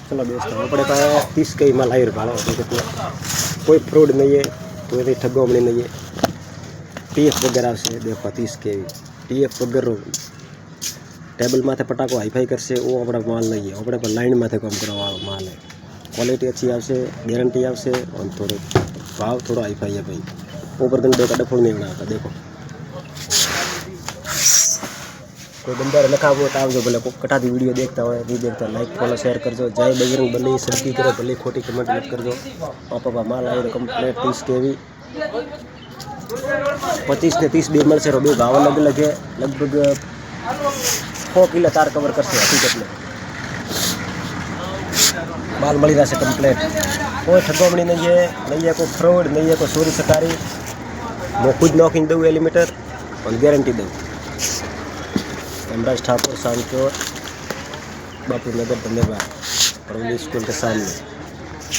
चलो दोस्तों अपने पास 30 के माल आई रहा है, कोई फ्रॉड नहीं है, कोई ठगोमणी नहीं है। TF वगैरह से देखो 30 के TF वगैरह टेबल माथे पटाको हाईफाई करसे वो अपना माल नहीं है, अपने पर लाइन माथे काम करवा माल है। क्वालिटी अच्छी आवशे, गेरंटी आवशे और थोड़ो भाव थोड़ा हाईफाई है भाई। ऊपर दिन देखा डफोड़ नहीं बनाता। देखो कोई बंदा लखा वो तो बोले कटा दी वीडियो देखता हो नहीं देखता लाइक फॉलो शेयर करजो। जय बजरंग बली सड़की करो भले खोटी कमेंट मत करजो। आप माल आए कंप्लीट 30 के भी 25 ने 30 मल से रोबी भाव अलग अलग है। लगभग 100 किलो तार कवर करसे हकीकत में माल मળી રહેશે कंप्लीट। कोई ठगोमणी नहीं है, कोई फ्रॉड नहीं है, कोई चोरी सकारी। मैं खुद नॉकिंग दूँ एलिमीटर और गारंटी दूँ। हेमराज ठाकुर शांतियोर बापू नगर धन्यवाद और स्कूल के सामने।